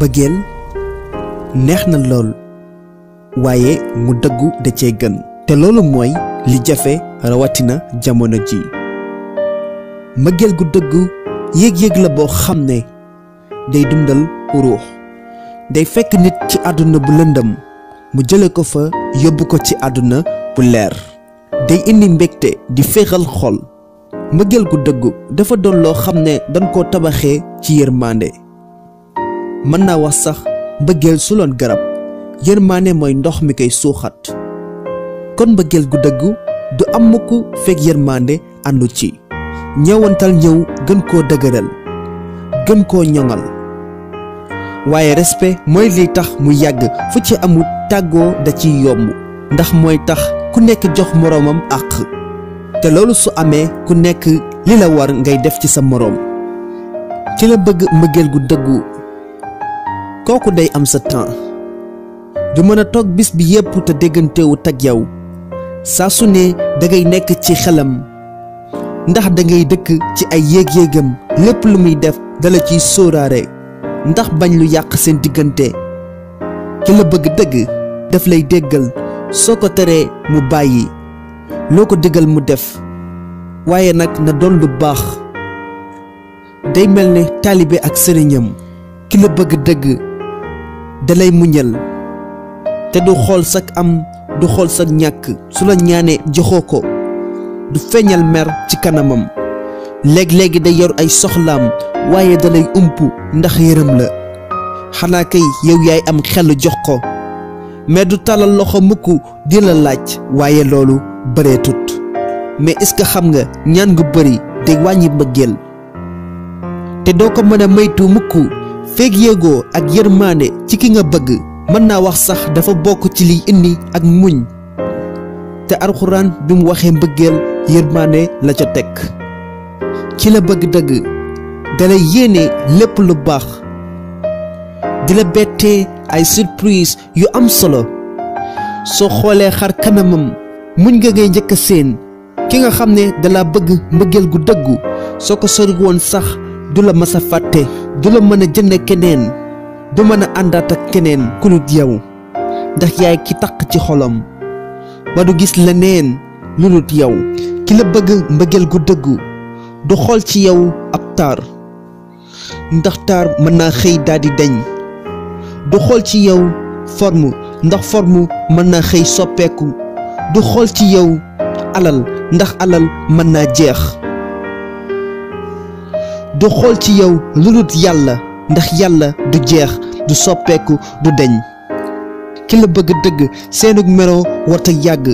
mbëggeel neex na lool waaye mu dëggu da cee gën te loolu mooy li jafe rawatina jamono ji mbëggeel gu dëggu yëg-yëg la boo xam ne day dundal ruux day fekk nit ci àdduna bu lëndëm mu jële ko fa yóbbu ko ci àdduna bu leer day indi mbégte di féexal xol mbëggeel gu dëggu dafa doon loo xam ne dañ koo tabaxee ci yërmande mën naa wax sax mbëggeel su loon garab yërmande mooy ndox mi koy suuxat kon mbëggeel gu dëggu du am mukk fekk yërmande àndu ci ñëwantal ñëw gën koo dëgëral gën koo ñoŋal waaye respect mooy liy tax mu yàgg fu ci amul tàggoo da ciy yomb ndax mooy tax ku nekk jox moroomam àq te loolu su amee ku nekk li la war ngay def ci sa moroom ci la bëgg mbëggeel gu dëggu kooku day am sa temps du mën a toog bis bi yépp te déggantewut ak yow saa su ne dangay nekk ci xelam ndax dangay dëkk ci ay yéeg-yéegam lépp lu muy def dala ciy sóoraare ndax bañ lu yàq seen diggante ki la bëgg dëgg daf lay déggal soo ko teree mu bàyyi loo ko digal mu def waaye nag na doon lu baax day mel ne taalibe ak sëriñam ki la bëgg dëgg dalay muñal te du xool sak am du xool sak ñàkk su la ñaanee joxoo ko du feeñal mer ci kanamam léeg-léegi day yor ay soxlaam waaye dalay umpu ndax yërëm la xanaa kay yow yaay am xel jox ko mais du tàllal loxo mukk di la laaj waaye loolu bëreetut mais est-ce que xam nga ñaan gu bëri day wàññi mbëggeel te doo ko mën a maytu mukk feeg yéegoo ak yërmaande ci ki nga bëgg mën naa wax sax dafa bokk ci liy indi ak muñ te alxuraan bi mu waxee mbëggeel yërmaande la ca teg ki la bëgg dëgg dalay yéene lépp lu baax di la bettee ay surprise yu am solo soo xoolee xar kanamam muñ nga ngay njëkk a seen ki nga xam ne dala bëgg mbëggeel gu dëggu soo ko sori woon sax du la mës a fàtte du la mën a jënd keneen du mën a àndaat ak keneen ku dul yow ndax yaay ki taq ci xolam ba du gis leneen lu dul yow ki la bëgg mbëggeel gu dëggu du xool ci yow ab taar ndax taar mën naa xëy daldi deñ du xool ci yow forme ndax forme mën naa xëy soppeeku du xool ci yow alal ndax alal mën naa jeex du xool ci yow lu dul yàlla ndax yàlla du jeex du soppeeku du deñ ki la bëgg dëgg seenug mero warta yàgg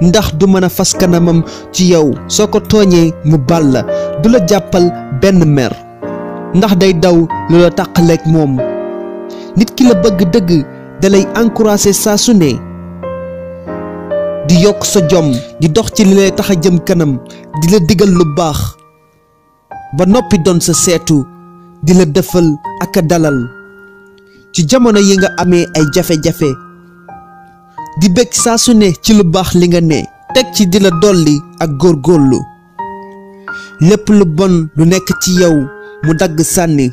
ndax du mën a fas kanamam ci yow soo ko tooñee mu bal la du la jàppal benn mer ndax day daw lu la tàqaleeg moom nit ki la bëgg dëgg dalay encourager saa su ne di yokk sa jom di dox ci li lay tax a jëm kanam di la digal lu baax ba noppi doon sa seetu di la defal ak a dalal ci jamono yi nga amee ay jafe-jafe di bëgg saa su ne ci lu baax li nga ne teg ci di la dolli ak góorgóorlu lépp lu bon lu nekk ci yow mu dagg sànni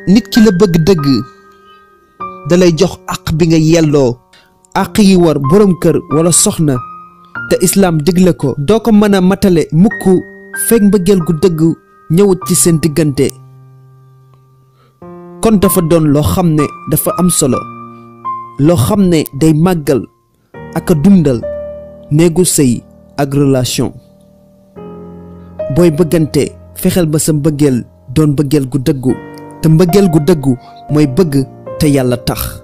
nit ki la bëgg dëgg dalay jox àq bi nga yelloo àq yi war boroom kër walla soxna te islaam digle ko doo ko mën a matale mukk fekk mbëggeel gu dëgg ñëwut ci seen diggante kon dafa doon loo xam ne dafa am solo loo xam ne day màggal ak a dundal néegu sëy ak relation booy bëggante fexeel ba sa mbëggeel doon mbëggeel gu dëggu te mbëggeel gu dëggu mooy bëgg te yàlla tax